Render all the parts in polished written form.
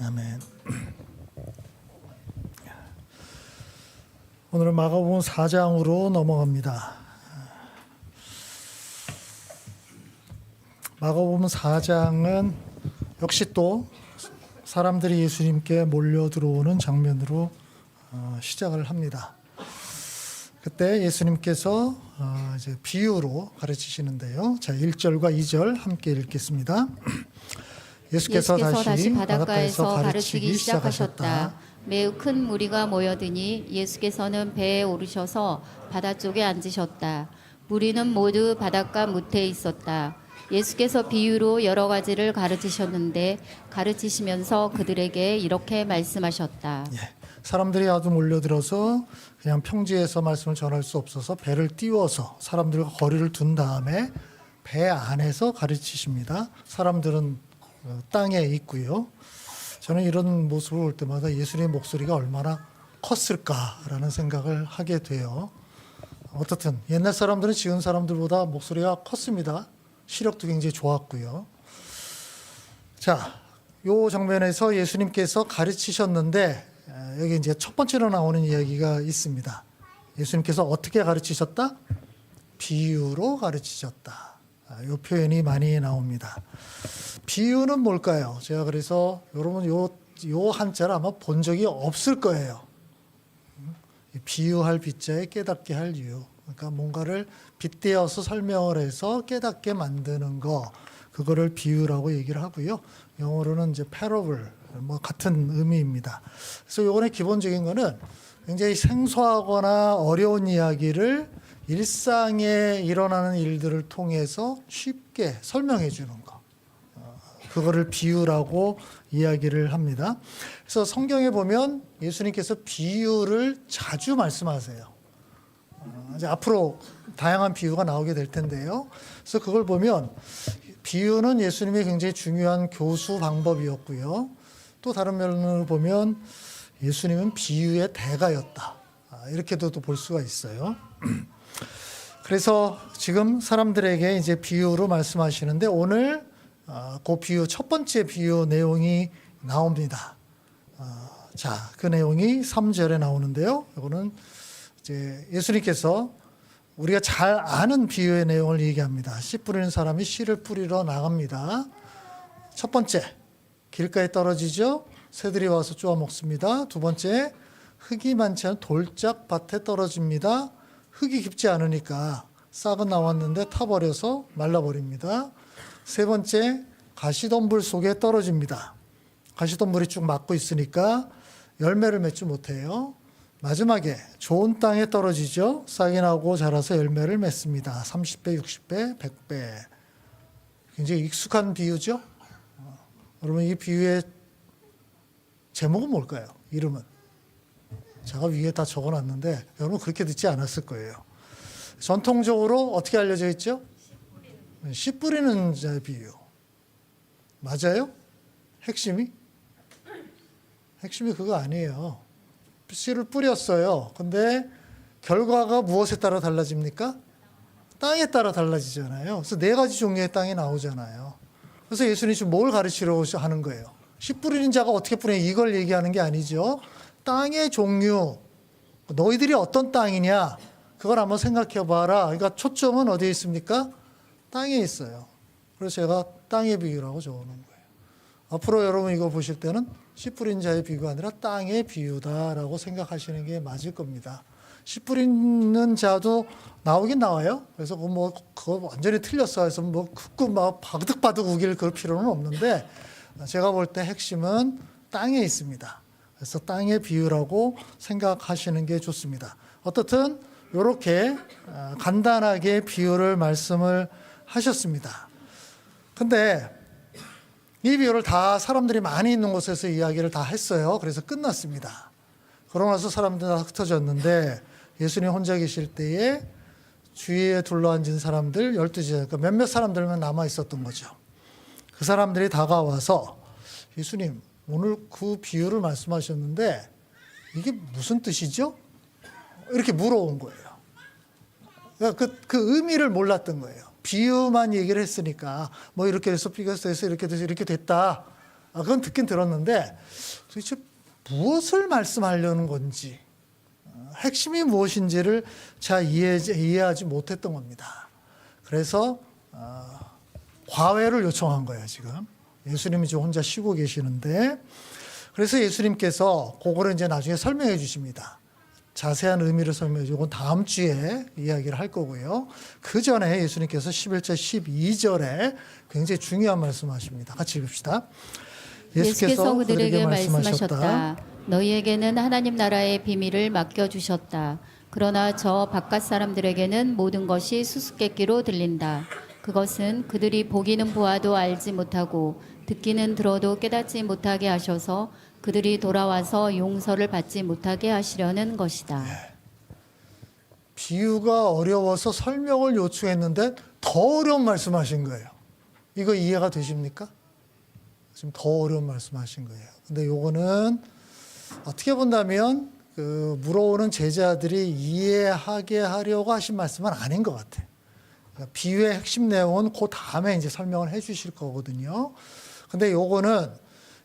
아멘. 오늘은 마가복음 4장으로 넘어갑니다. 마가복음 4장은 역시 또 사람들이 예수님께 몰려 들어오는 장면으로 시작을 합니다. 그때 예수님께서 이제 비유로 가르치시는데요. 자, 1절과 2절 함께 읽겠습니다. 예수께서 다시 바닷가에서 가르치기 시작하셨다. 매우 큰 무리가 모여드니 예수께서는 배에 오르셔서 바다 쪽에 앉으셨다. 무리는 모두 바닷가 무태에 있었다. 예수께서 비유로 여러 가지를 가르치셨는데 가르치시면서 그들에게 이렇게 말씀하셨다. 사람들이 아주 몰려들어서 그냥 평지에서 말씀을 전할 수 없어서 배를 띄워서 사람들과 거리를 둔 다음에 배 안에서 가르치십니다. 사람들은 땅에 있고요. 저는 이런 모습을 볼 때마다 예수님의 목소리가 얼마나 컸을까라는 생각을 하게 돼요. 어떻든 옛날 사람들은 지금 사람들보다 목소리가 컸습니다. 시력도 굉장히 좋았고요. 자, 요 장면에서 예수님께서 가르치셨는데 여기 이제 첫 번째로 나오는 이야기가 있습니다. 예수님께서 어떻게 가르치셨다? 비유로 가르치셨다. 이 표현이 많이 나옵니다. 비유는 뭘까요? 제가 그래서 여러분 요 한자를 아마 본 적이 없을 거예요. 비유할 비자에 깨닫게 할 유. 그러니까 뭔가를 빗대어서 설명을 해서 깨닫게 만드는 거, 그거를 비유라고 얘기를 하고요. 영어로는 이제 parable, 뭐 같은 의미입니다. 그래서 요번에 기본적인 거는 굉장히 생소하거나 어려운 이야기를 일상에 일어나는 일들을 통해서 쉽게 설명해 주는 거. 그거를 비유라고 이야기를 합니다. 그래서 성경에 보면 예수님께서 비유를 자주 말씀하세요. 이제 앞으로 다양한 비유가 나오게 될 텐데요. 그래서 그걸 보면 비유는 예수님의 굉장히 중요한 교수 방법이었고요. 또 다른 면으로 보면 예수님은 비유의 대가였다. 이렇게도 또 볼 수가 있어요. 그래서 지금 사람들에게 이제 비유로 말씀하시는데 오늘 그 비유 첫 번째 비유 내용이 나옵니다. 자, 그 내용이 3절에 나오는데요. 이거는 이제 예수님께서 우리가 잘 아는 비유의 내용을 얘기합니다. 씨 뿌리는 사람이 씨를 뿌리러 나갑니다. 첫 번째, 길가에 떨어지죠. 새들이 와서 쪼아 먹습니다. 두 번째, 흙이 많지 않은 돌짝밭에 떨어집니다. 흙이 깊지 않으니까 싹은 나왔는데 타버려서 말라버립니다. 세 번째, 가시덤불 속에 떨어집니다. 가시덤불이 쭉 막고 있으니까 열매를 맺지 못해요. 마지막에 좋은 땅에 떨어지죠. 싹이 나고 자라서 열매를 맺습니다. 30배, 60배, 100배. 굉장히 익숙한 비유죠. 여러분 이 비유의 제목은 뭘까요? 이름은? 제가 위에 다 적어놨는데 여러분 그렇게 듣지 않았을 거예요. 전통적으로 어떻게 알려져 있죠? 씨 뿌리는 자의 비유. 맞아요? 핵심이 그거 아니에요. 씨를 뿌렸어요. 근데 결과가 무엇에 따라 달라집니까? 땅에 따라 달라지잖아요. 그래서 네 가지 종류의 땅이 나오잖아요. 그래서 예수님이 지금 뭘 가르치려고 하는 거예요? 씨 뿌리는 자가 어떻게 뿌리냐 이걸 얘기하는 게 아니죠. 땅의 종류, 너희들이 어떤 땅이냐 그걸 한번 생각해 봐라. 그러니까 초점은 어디에 있습니까? 땅에 있어요. 그래서 제가 땅의 비유라고 적어놓은 거예요. 앞으로 여러분 이거 보실 때는 씨 뿌린 자의 비유가 아니라 땅의 비유다라고 생각하시는 게 맞을 겁니다. 씨 뿌리는 자도 나오긴 나와요. 그래서 그거 완전히 틀렸어 해서 긋고 막 바득바득 우길 그럴 필요는 없는데 제가 볼 때 핵심은 땅에 있습니다. 그래서 땅의 비유라고 생각하시는 게 좋습니다. 어떻든 이렇게 간단하게 비유를 말씀을 하셨습니다. 근데 이 비유를 다 사람들이 많이 있는 곳에서 이야기를 다 했어요. 그래서 끝났습니다. 그러고 나서 사람들이 다 흩어졌는데 예수님 혼자 계실 때에 주위에 둘러앉은 사람들 12제자, 그러니까 몇몇 사람들만 남아 있었던 거죠. 그 사람들이 다가와서 예수님 오늘 그 비유를 말씀하셨는데 이게 무슨 뜻이죠? 이렇게 물어온 거예요. 그러니까 그 의미를 몰랐던 거예요. 비유만 얘기를 했으니까 뭐 이렇게 해서 비교해서 이렇게 돼서 이렇게 됐다. 그건 듣긴 들었는데 도대체 무엇을 말씀하려는 건지 핵심이 무엇인지를 잘 이해하지 못했던 겁니다. 그래서 과외를 요청한 거예요. 지금 예수님이 지금 혼자 쉬고 계시는데, 그래서 예수님께서 그거를 이제 나중에 설명해 주십니다. 자세한 의미를 설명해 주고 다음 주에 이야기를 할 거고요. 그 전에 예수님께서 11절 12절에 굉장히 중요한 말씀하십니다. 같이 읽읍시다. 예수께서 그들에게 말씀하셨다. 너희에게는 하나님 나라의 비밀을 맡겨주셨다. 그러나 저 바깥 사람들에게는 모든 것이 수수께끼로 들린다. 그것은 그들이 보기는 보아도 알지 못하고 듣기는 들어도 깨닫지 못하게 하셔서 그들이 돌아와서 용서를 받지 못하게 하시려는 것이다. 비유가 어려워서 설명을 요청했는데 더 어려운 말씀하신 거예요. 이거 이해가 되십니까? 지금 더 어려운 말씀하신 거예요. 근데 요거는 어떻게 본다면 물어오는 제자들이 이해하게 하려고 하신 말씀은 아닌 것 같아요. 그러니까 비유의 핵심 내용은 그 다음에 이제 설명을 해 주실 거거든요. 근데 요거는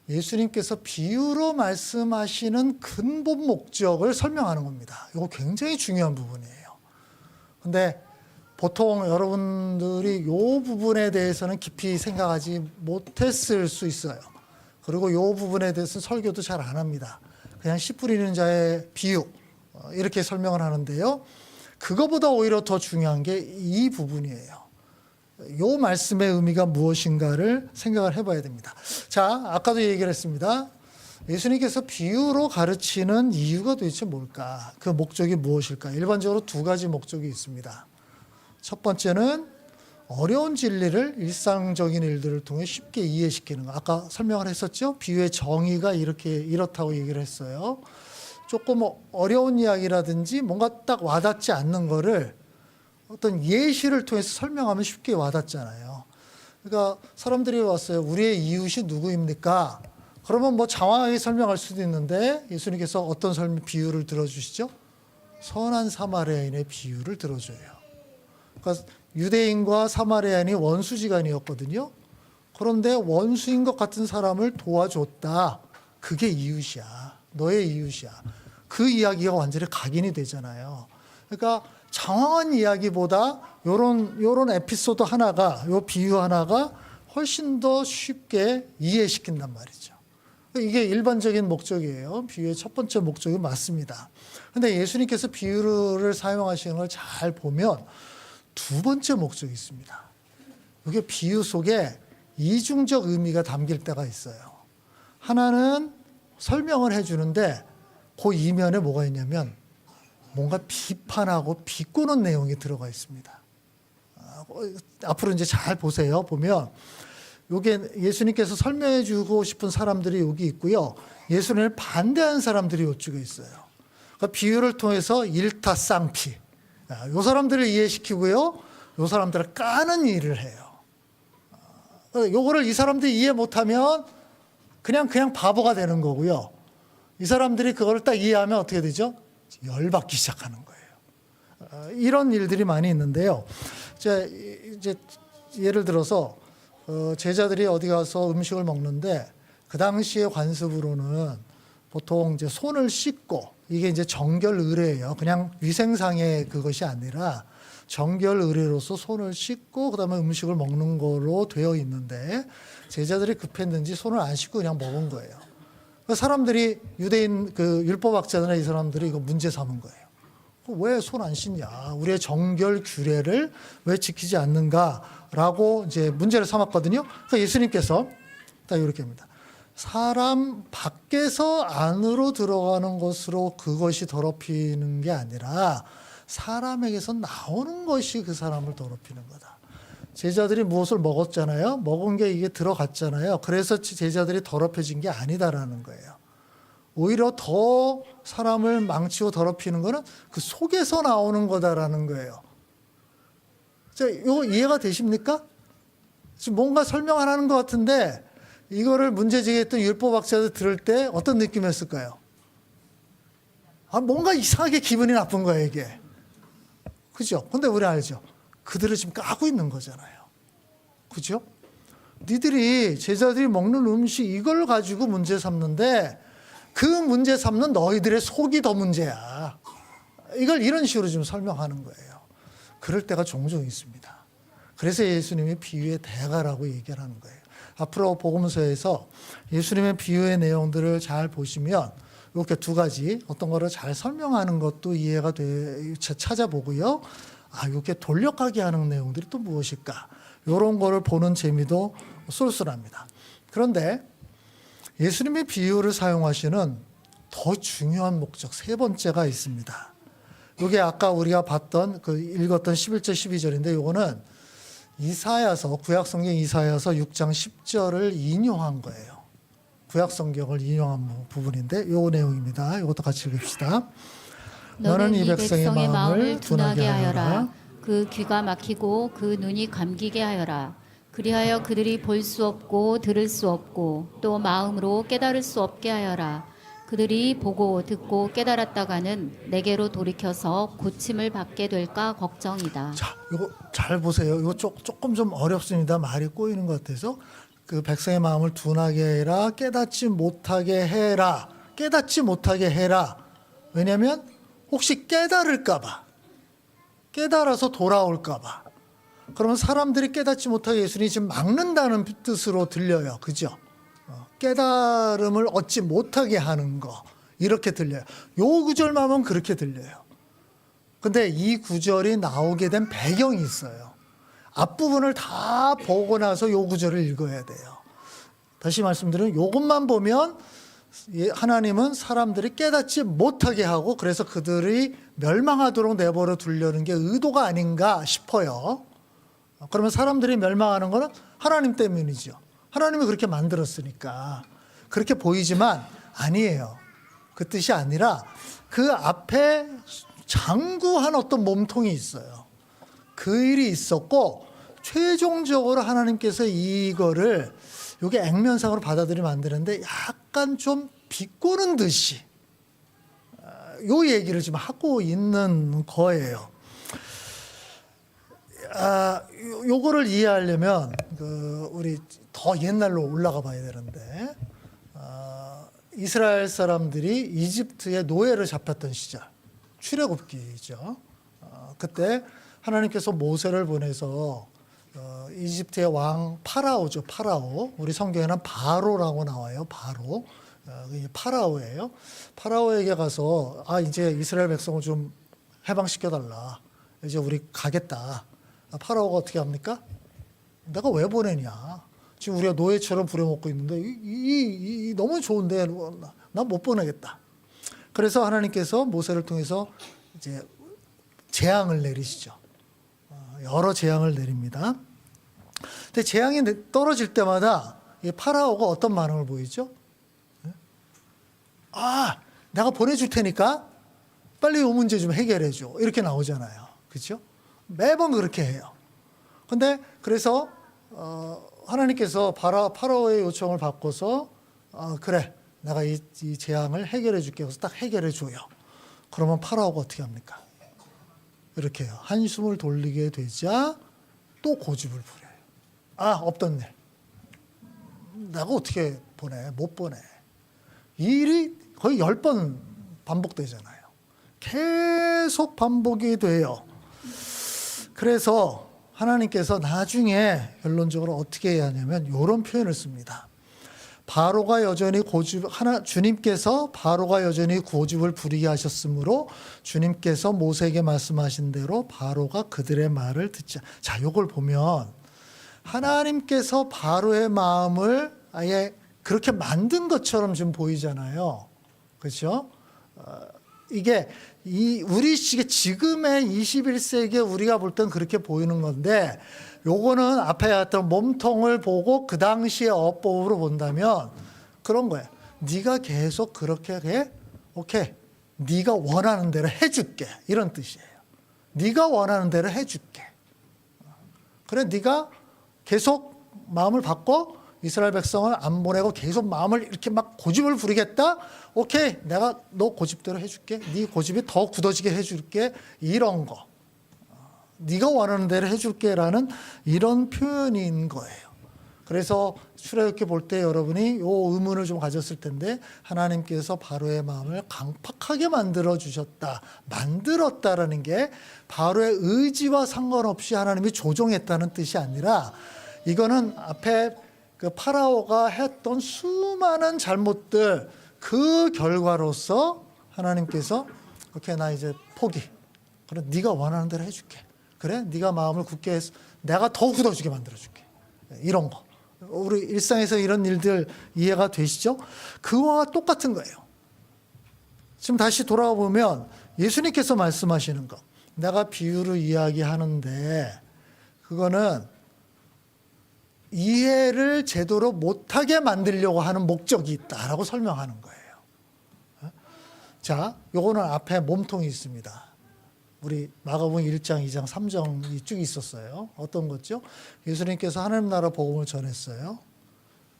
예수님께서 비유로 말씀하시는 근본 목적을 설명하는 겁니다. 이거 굉장히 중요한 부분이에요. 근데 보통 여러분들이 이 부분에 대해서는 깊이 생각하지 못했을 수 있어요. 그리고 이 부분에 대해서 설교도 잘 안 합니다. 그냥 씨 뿌리는 자의 비유 이렇게 설명을 하는데요. 그거보다 오히려 더 중요한 게 이 부분이에요. 이 말씀의 의미가 무엇인가를 생각을 해봐야 됩니다. 자, 아까도 얘기를 했습니다. 예수님께서 비유로 가르치는 이유가 도대체 뭘까? 그 목적이 무엇일까? 일반적으로 두 가지 목적이 있습니다. 첫 번째는 어려운 진리를 일상적인 일들을 통해 쉽게 이해시키는 거. 아까 설명을 했었죠? 비유의 정의가 이렇다고 얘기를 했어요. 조금 어려운 이야기라든지 뭔가 딱 와닿지 않는 거를 어떤 예시를 통해서 설명하면 쉽게 와닿잖아요. 그러니까 사람들이 왔어요. 우리의 이웃이 누구입니까? 그러면 뭐 장황하게 설명할 수도 있는데 예수님께서 어떤 비유를 들어주시죠? 선한 사마리아인의 비유를 들어줘요. 그러니까 유대인과 사마리아인이 원수지간이었거든요. 그런데 원수인 것 같은 사람을 도와줬다. 그게 이웃이야. 너의 이웃이야. 그 이야기가 완전히 각인이 되잖아요. 그러니까 장황한 이야기보다 요런 에피소드 하나가, 요 비유 하나가 훨씬 더 쉽게 이해시킨단 말이죠. 이게 일반적인 목적이에요. 비유의 첫 번째 목적이 맞습니다. 근데 예수님께서 비유를 사용하시는 걸 잘 보면 두 번째 목적이 있습니다. 이게 비유 속에 이중적 의미가 담길 때가 있어요. 하나는 설명을 해주는데 그 이면에 뭐가 있냐면 뭔가 비판하고 비꼬는 내용이 들어가 있습니다. 앞으로 이제 잘 보세요. 보면 요게 예수님께서 설명해 주고 싶은 사람들이 여기 있고요. 예수님을 반대하는 사람들이 이쪽에 있어요. 그러니까 비유를 통해서 일타쌍피. 요 사람들을 이해시키고요. 요 사람들을 까는 일을 해요. 요거를 이 사람들이 이해 못하면 그냥 바보가 되는 거고요. 이 사람들이 그걸 딱 이해하면 어떻게 되죠? 열받기 시작하는 거예요. 이런 일들이 많이 있는데요. 이제 예를 들어서 제자들이 어디 가서 음식을 먹는데 그 당시의 관습으로는 보통 이제 손을 씻고 이게 이제 정결 의례예요. 그냥 위생상의 그것이 아니라 정결 의례로서 손을 씻고 그다음에 음식을 먹는 걸로 되어 있는데 제자들이 급했는지 손을 안 씻고 그냥 먹은 거예요. 사람들이 유대인 율법학자들이나 이 사람들이 이거 문제 삼은 거예요. 왜 손 안 씻냐? 우리의 정결 규례를 왜 지키지 않는가라고 이제 문제를 삼았거든요. 그러니까 예수님께서 딱 이렇게 합니다. 사람 밖에서 안으로 들어가는 것으로 그것이 더럽히는 게 아니라 사람에게서 나오는 것이 그 사람을 더럽히는 거다. 제자들이 무엇을 먹었잖아요. 먹은 게 이게 들어갔잖아요. 그래서 제자들이 더럽혀진 게 아니다라는 거예요. 오히려 더 사람을 망치고 더럽히는 거는 그 속에서 나오는 거다라는 거예요. 자, 이거 이해가 되십니까? 지금 뭔가 설명 안 하는 것 같은데 이거를 문제제기했던 율법학자들 들을 때 어떤 느낌이었을까요? 뭔가 이상하게 기분이 나쁜 거예요, 이게. 그죠? 근데 우리 알죠? 그들을 지금 까고 있는 거잖아요. 그죠? 니들이 제자들이 먹는 음식 이걸 가지고 문제 삼는데 그 문제 삼는 너희들의 속이 더 문제야. 이걸 이런 식으로 좀 설명하는 거예요. 그럴 때가 종종 있습니다. 그래서 예수님이 비유의 대가라고 얘기를 하는 거예요. 앞으로 복음서에서 예수님의 비유의 내용들을 잘 보시면 이렇게 두 가지 어떤 거를 잘 설명하는 것도 이해가 찾아보고요. 이렇게 돌려가게 하는 내용들이 또 무엇일까? 이런 거를 보는 재미도 쏠쏠합니다. 그런데 예수님의 비유를 사용하시는 더 중요한 목적 세 번째가 있습니다. 이게 아까 우리가 봤던 읽었던 11절 12절인데 이거는 이사야서 구약성경 이사야서 6장 10절을 인용한 거예요. 구약성경을 인용한 부분인데 이 내용입니다. 이것도 같이 읽읍시다. 너는 이 백성의 마음을 둔하게 하여라. 그 귀가 막히고 그 눈이 감기게 하여라. 그리하여 그들이 볼 수 없고 들을 수 없고 또 마음으로 깨달을 수 없게 하여라. 그들이 보고 듣고 깨달았다가는 내게로 돌이켜서 고침을 받게 될까 걱정이다. 자, 이거 잘 보세요. 이거 조금 좀 어렵습니다. 말이 꼬이는 것 같아서. 그 백성의 마음을 둔하게 해라. 깨닫지 못하게 해라. 깨닫지 못하게 해라. 왜냐하면 혹시 깨달을까 봐. 깨달아서 돌아올까 봐. 그러면 사람들이 깨닫지 못하게 예수님이 지금 막는다는 뜻으로 들려요. 그죠? 깨달음을 얻지 못하게 하는 거. 이렇게 들려요. 요 구절만 보면 그렇게 들려요. 근데 이 구절이 나오게 된 배경이 있어요. 앞부분을 다 보고 나서 요 구절을 읽어야 돼요. 다시 말씀드리면 요것만 보면 하나님은 사람들이 깨닫지 못하게 하고 그래서 그들이 멸망하도록 내버려 두려는 게 의도가 아닌가 싶어요. 그러면 사람들이 멸망하는 거는 하나님 때문이죠. 하나님이 그렇게 만들었으니까. 그렇게 보이지만 아니에요. 그 뜻이 아니라 그 앞에 장구한 어떤 몸통이 있어요. 그 일이 있었고 최종적으로 하나님께서 이거를 이게 액면상으로 받아들이면 안 되는데 약간 좀 비꼬는 듯이 요 얘기를 지금 하고 있는 거예요. 요거를 이해하려면 우리 더 옛날로 올라가 봐야 되는데 이스라엘 사람들이 이집트의 노예를 잡혔던 시절 출애굽기죠. 그때 하나님께서 모세를 보내서 이집트의 왕 파라오죠. 파라오. 우리 성경에는 바로라고 나와요. 바로. 파라오예요. 파라오에게 가서 이제 이스라엘 백성을 좀 해방시켜달라. 이제 우리 가겠다. 파라오가 어떻게 합니까? 내가 왜 보내냐? 지금 우리가 노예처럼 부려먹고 있는데 이 너무 좋은데 난 못 보내겠다. 그래서 하나님께서 모세를 통해서 이제 재앙을 내리시죠. 여러 재앙을 내립니다. 근데 재앙이 떨어질 때마다 이 파라오가 어떤 반응을 보이죠? 내가 보내줄 테니까 빨리 이 문제 좀 해결해 줘. 이렇게 나오잖아요. 그렇죠? 매번 그렇게 해요. 근데 그래서 하나님께서 파라오의 요청을 받고서 그래, 내가 이 재앙을 해결해 줄게. 그래서 딱 해결해 줘요. 그러면 파라오가 어떻게 합니까? 이렇게 해요. 한숨을 돌리게 되자 또 고집을 부려요. 없던 일. 내가 어떻게 보내? 못 보내. 이 일이 거의 10번 반복되잖아요. 계속 반복이 돼요. 그래서 하나님께서 나중에 결론적으로 어떻게 해야 하냐면 이런 표현을 씁니다. 주님께서 바로가 여전히 고집을 부리게 하셨으므로 주님께서 모세에게 말씀하신 대로 바로가 그들의 말을 듣자. 자, 이걸 보면 하나님께서 바로의 마음을 아예 그렇게 만든 것처럼 좀 보이잖아요. 그렇죠? 이게 우리 지금의 21세기에 우리가 볼 땐 그렇게 보이는 건데 요거는 앞에 했던 몸통을 보고 그 당시의 어법으로 본다면 그런 거예요. 네가 계속 그렇게 해? 오케이. 네가 원하는 대로 해줄게. 이런 뜻이에요. 네가 원하는 대로 해줄게. 그래, 네가 계속 마음을 바꿔 이스라엘 백성을 안 보내고 계속 마음을 이렇게 막 고집을 부리겠다? 오케이, 내가 너 고집대로 해줄게. 네 고집이 더 굳어지게 해줄게. 이런 거. 네가 원하는 대로 해줄게라는 이런 표현인 거예요. 그래서 출애굽기 볼 때 여러분이 요 의문을 좀 가졌을 텐데 하나님께서 바로의 마음을 강팍하게 만들어 주셨다. 만들었다라는 게 바로의 의지와 상관없이 하나님이 조종했다는 뜻이 아니라 이거는 앞에 그 파라오가 했던 수많은 잘못들 그 결과로서 하나님께서 오케이 나 이제 포기. 그래 네가 원하는 대로 해줄게. 그래 네가 마음을 굳게 해서 내가 더 굳어지게 만들어줄게. 이런 거. 우리 일상에서 이런 일들 이해가 되시죠? 그와 똑같은 거예요. 지금 다시 돌아와 보면 예수님께서 말씀하시는 거. 내가 비유로 이야기하는데 그거는 이해를 제대로 못하게 만들려고 하는 목적이 있다라고 설명하는 거예요. 자, 요거는 앞에 몸통이 있습니다. 우리 마가복음 1장, 2장, 3장이 쭉 있었어요. 어떤 거죠? 예수님께서 하나님 나라 복음을 전했어요.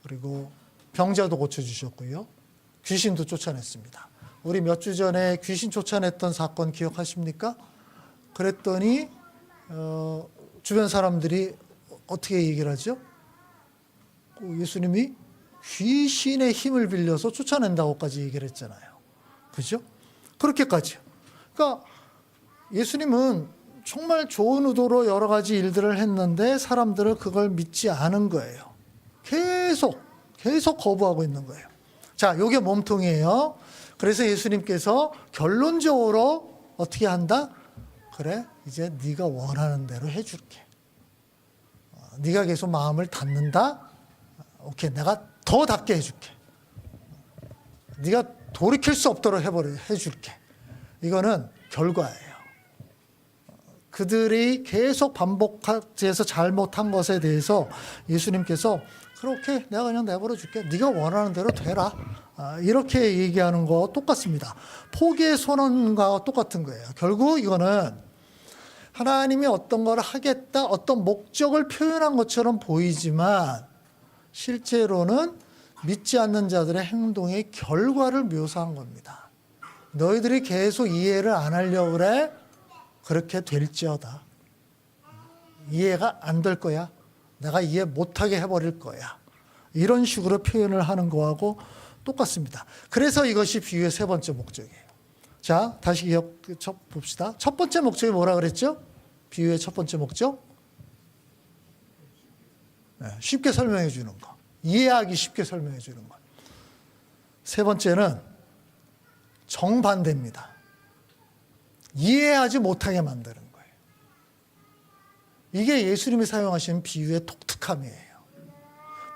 그리고 병자도 고쳐주셨고요. 귀신도 쫓아냈습니다. 우리 몇 주 전에 귀신 쫓아냈던 사건 기억하십니까? 그랬더니 주변 사람들이 어떻게 얘기를 하죠? 예수님이 귀신의 힘을 빌려서 쫓아낸다고까지 얘기를 했잖아요. 그죠? 그렇게까지요. 그러니까 예수님은 정말 좋은 의도로 여러 가지 일들을 했는데 사람들은 그걸 믿지 않은 거예요. 계속 거부하고 있는 거예요. 자, 요게 몸통이에요. 그래서 예수님께서 결론적으로 어떻게 한다? 그래, 이제 네가 원하는 대로 해줄게. 네가 계속 마음을 닫는다? 오케이, 내가 더 닫게 해줄게. 네가 돌이킬 수 없도록 해줄게. 이거는 결과예요. 그들이 계속 반복해서 잘못한 것에 대해서 예수님께서 그렇게 내가 그냥 내버려 줄게. 네가 원하는 대로 되라. 이렇게 얘기하는 거 똑같습니다. 포기의 선언과 똑같은 거예요. 결국 이거는 하나님이 어떤 걸 하겠다, 어떤 목적을 표현한 것처럼 보이지만 실제로는 믿지 않는 자들의 행동의 결과를 묘사한 겁니다. 너희들이 계속 이해를 안 하려고 그래? 그렇게 될지어다. 이해가 안 될 거야. 내가 이해 못하게 해버릴 거야. 이런 식으로 표현을 하는 거하고 똑같습니다. 그래서 이것이 비유의 세 번째 목적이에요. 자, 다시 봅시다. 첫 번째 목적이 뭐라 그랬죠? 비유의 첫 번째 목적? 네, 쉽게 설명해 주는 거. 이해하기 쉽게 설명해 주는 거. 세 번째는 정반대입니다. 이해하지 못하게 만드는 거예요. 이게 예수님이 사용하시는 비유의 독특함이에요.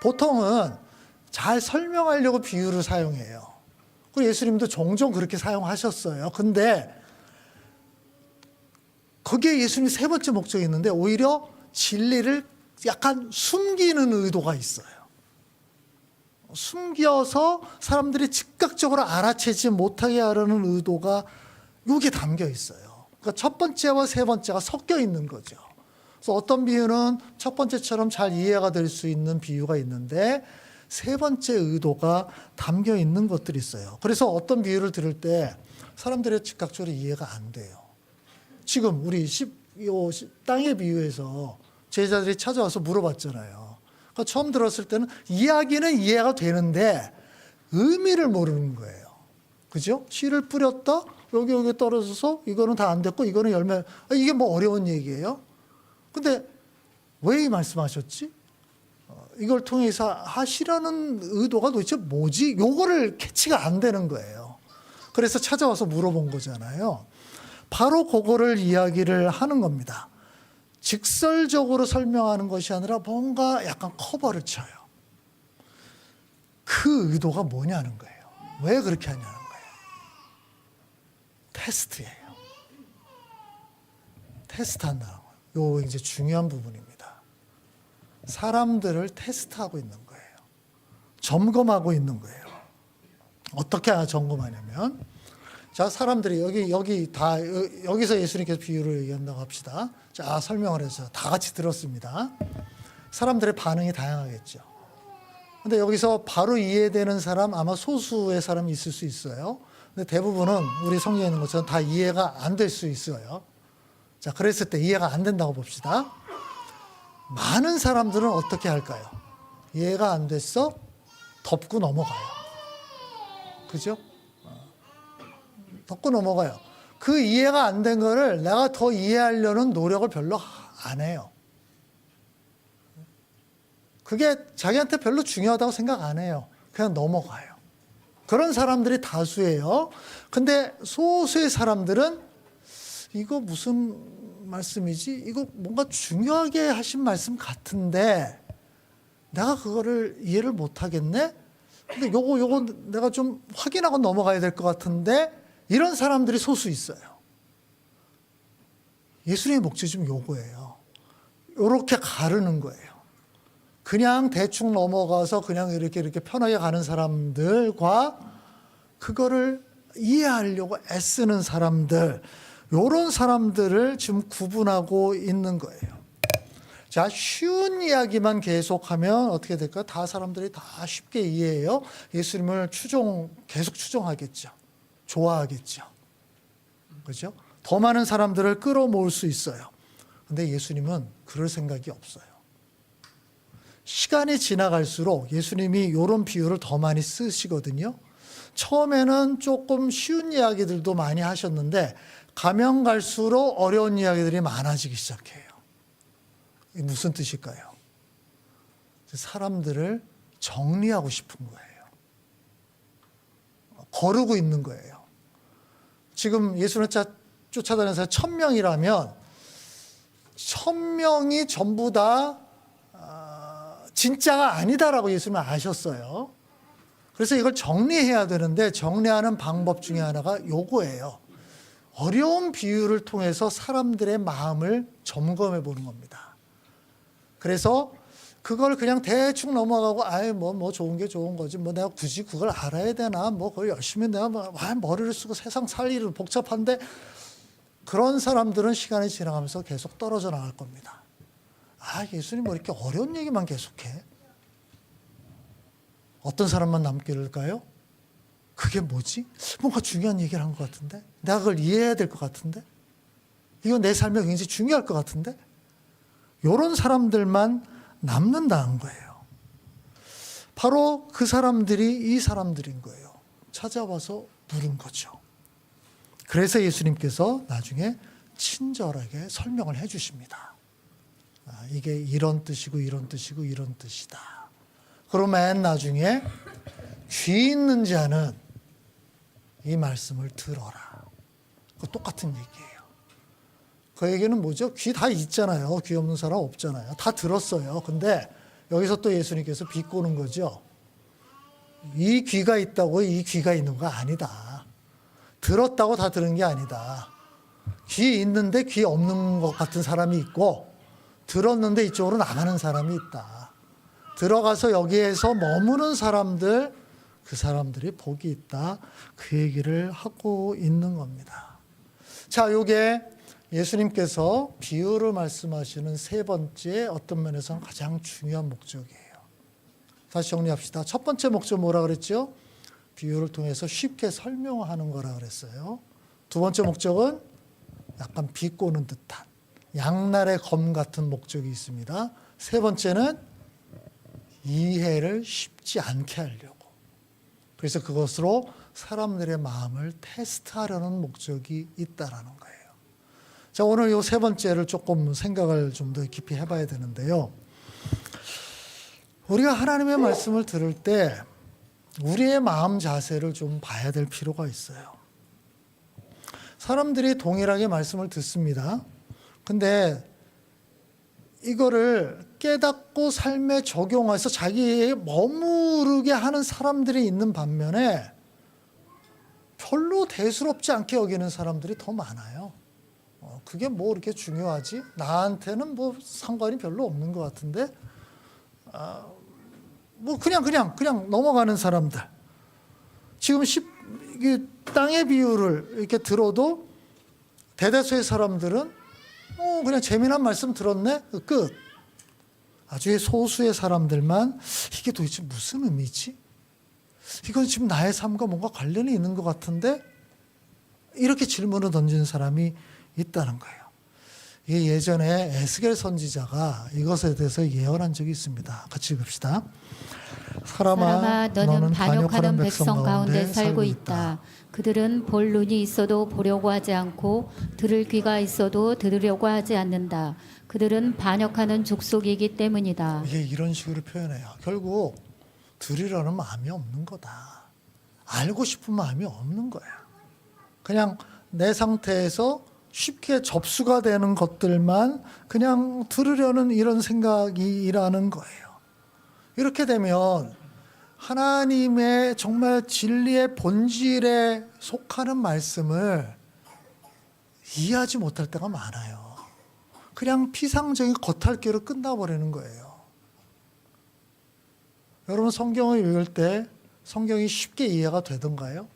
보통은 잘 설명하려고 비유를 사용해요. 그리고 예수님도 종종 그렇게 사용하셨어요. 근데 거기에 예수님이 세 번째 목적이 있는데 오히려 진리를 약간 숨기는 의도가 있어요. 숨겨서 사람들이 즉각적으로 알아채지 못하게 하려는 의도가 여기에 담겨 있어요. 그러니까 첫 번째와 세 번째가 섞여 있는 거죠. 그래서 어떤 비유는 첫 번째처럼 잘 이해가 될 수 있는 비유가 있는데 세 번째 의도가 담겨 있는 것들이 있어요. 그래서 어떤 비유를 들을 때 사람들이 즉각적으로 이해가 안 돼요. 지금 우리 땅의 비유에서 제자들이 찾아와서 물어봤잖아요. 그러니까 처음 들었을 때는 이야기는 이해가 되는데 의미를 모르는 거예요. 그죠? 씨를 뿌렸다? 여기 떨어져서 이거는 다 안 됐고 이거는 열매. 이게 뭐 어려운 얘기예요? 근데 왜 이 말씀하셨지? 이걸 통해서 하시라는 의도가 도대체 뭐지? 요거를 캐치가 안 되는 거예요. 그래서 찾아와서 물어본 거잖아요. 바로 그거를 이야기를 하는 겁니다. 직설적으로 설명하는 것이 아니라 뭔가 약간 커버를 쳐요. 그 의도가 뭐냐는 거예요. 왜 그렇게 하냐는 거예요. 테스트예요. 테스트한다는 거예요. 요 이제 중요한 부분입니다. 사람들을 테스트하고 있는 거예요. 점검하고 있는 거예요. 어떻게 점검하냐면, 자, 사람들이 여기서 예수님께서 비유를 얘기한다고 합시다. 자, 설명을 해서 다 같이 들었습니다. 사람들의 반응이 다양하겠죠. 근데 여기서 바로 이해되는 사람 아마 소수의 사람이 있을 수 있어요. 근데 대부분은 우리 성경에 있는 것처럼 다 이해가 안 될 수 있어요. 자, 그랬을 때 이해가 안 된다고 봅시다. 많은 사람들은 어떻게 할까요? 이해가 안 됐어? 덮고 넘어가요. 그죠? 덮고 넘어가요. 그 이해가 안 된 거를 내가 더 이해하려는 노력을 별로 안 해요. 그게 자기한테 별로 중요하다고 생각 안 해요. 그냥 넘어가요. 그런 사람들이 다수예요. 근데 소수의 사람들은 이거 무슨 말씀이지? 이거 뭔가 중요하게 하신 말씀 같은데 내가 그거를 이해를 못 하겠네? 근데 요거 내가 좀 확인하고 넘어가야 될 것 같은데 이런 사람들이 소수 있어요. 예수님의 목적이 좀 요거예요. 요렇게 가르는 거예요. 그냥 대충 넘어가서 그냥 이렇게 편하게 가는 사람들과 그거를 이해하려고 애쓰는 사람들, 요런 사람들을 지금 구분하고 있는 거예요. 자, 쉬운 이야기만 계속하면 어떻게 될까요? 다 사람들이 다 쉽게 이해해요. 예수님을 계속 추종하겠죠. 좋아하겠죠. 그렇죠? 더 많은 사람들을 끌어모을 수 있어요. 근데 예수님은 그럴 생각이 없어요. 시간이 지나갈수록 예수님이 이런 비유를 더 많이 쓰시거든요. 처음에는 조금 쉬운 이야기들도 많이 하셨는데 가면 갈수록 어려운 이야기들이 많아지기 시작해요. 이게 무슨 뜻일까요? 사람들을 정리하고 싶은 거예요. 거르고 있는 거예요. 지금 예수를 쫓아다니는 사람 1000명이라면 1000명이 전부 다 진짜가 아니다라고 예수님은 아셨어요. 그래서 이걸 정리해야 되는데 정리하는 방법 중에 하나가 요거예요. 어려운 비유를 통해서 사람들의 마음을 점검해 보는 겁니다. 그래서 그걸 그냥 대충 넘어가고 뭐 좋은 게 좋은 거지 뭐 내가 굳이 그걸 알아야 되나 뭐 그걸 열심히 내가 머리를 쓰고 세상 살 일은 복잡한데 그런 사람들은 시간이 지나가면서 계속 떨어져 나갈 겁니다. 예수님 뭐 이렇게 어려운 얘기만 계속해? 어떤 사람만 남길까요? 그게 뭐지? 뭔가 중요한 얘기를 한 것 같은데? 내가 그걸 이해해야 될 것 같은데? 이건 내 삶에 굉장히 중요할 것 같은데? 이런 사람들만 남는다는 거예요. 바로 그 사람들이 이 사람들인 거예요. 찾아와서 물은 거죠. 그래서 예수님께서 나중에 친절하게 설명을 해 주십니다. 이게 이런 뜻이고 이런 뜻이고 이런 뜻이다. 그러면 맨 나중에 귀 있는 자는 이 말씀을 들어라. 그 똑같은 얘기예요. 그 얘기는 뭐죠? 귀 다 있잖아요. 귀 없는 사람 없잖아요. 다 들었어요. 근데 여기서 또 예수님께서 비꼬는 거죠. 이 귀가 있다고 이 귀가 있는 거 아니다. 들었다고 다 들은 게 아니다. 귀 있는데 귀 없는 것 같은 사람이 있고 들었는데 이쪽으로 나가는 사람이 있다. 들어가서 여기에서 머무는 사람들, 그 사람들이 복이 있다. 그 얘기를 하고 있는 겁니다. 자, 요게 예수님께서 비유를 말씀하시는 세 번째 어떤 면에서는 가장 중요한 목적이에요. 다시 정리합시다. 첫 번째 목적 뭐라 그랬죠? 비유를 통해서 쉽게 설명하는 거라 그랬어요. 두 번째 목적은 약간 비꼬는 듯한 양날의 검 같은 목적이 있습니다. 세 번째는 이해를 쉽지 않게 하려고. 그래서 그것으로 사람들의 마음을 테스트하려는 목적이 있다라는 거예요. 자, 오늘 이 세 번째를 조금 생각을 좀 더 깊이 해봐야 되는데요. 우리가 하나님의 말씀을 들을 때 우리의 마음 자세를 좀 봐야 될 필요가 있어요. 사람들이 동일하게 말씀을 듣습니다. 근데 이거를 깨닫고 삶에 적용해서 자기에 머무르게 하는 사람들이 있는 반면에 별로 대수롭지 않게 여기는 사람들이 더 많아요. 그게 뭐 이렇게 중요하지? 나한테는 뭐 상관이 별로 없는 것 같은데, 뭐 그냥 넘어가는 사람들. 지금 땅의 비유를 이렇게 들어도 대다수의 사람들은 그냥 재미난 말씀 들었네? 끝. 아주 소수의 사람들만 이게 도대체 무슨 의미지? 이건 지금 나의 삶과 뭔가 관련이 있는 것 같은데? 이렇게 질문을 던지는 사람이 있다는 거예요. 이게 예전에 에스겔 선지자가 이것에 대해서 예언한 적이 있습니다. 같이 읽읍시다. 사람아 너는 반역하는 백성 가운데 살고 있다. 그들은 볼 눈이 있어도 보려고 하지 않고 들을 귀가 있어도 들으려고 하지 않는다. 그들은 반역하는 족속이기 때문이다. 이게 이런 식으로 표현해요. 결국 들으려는 마음이 없는 거다. 알고 싶은 마음이 없는 거야. 그냥 내 상태에서 쉽게 접수가 되는 것들만 그냥 들으려는 이런 생각이라는 거예요. 이렇게 되면 하나님의 정말 진리의 본질에 속하는 말씀을 이해하지 못할 때가 많아요. 그냥 피상적인 겉핥기로 끝나버리는 거예요. 여러분 성경을 읽을 때 성경이 쉽게 이해가 되던가요?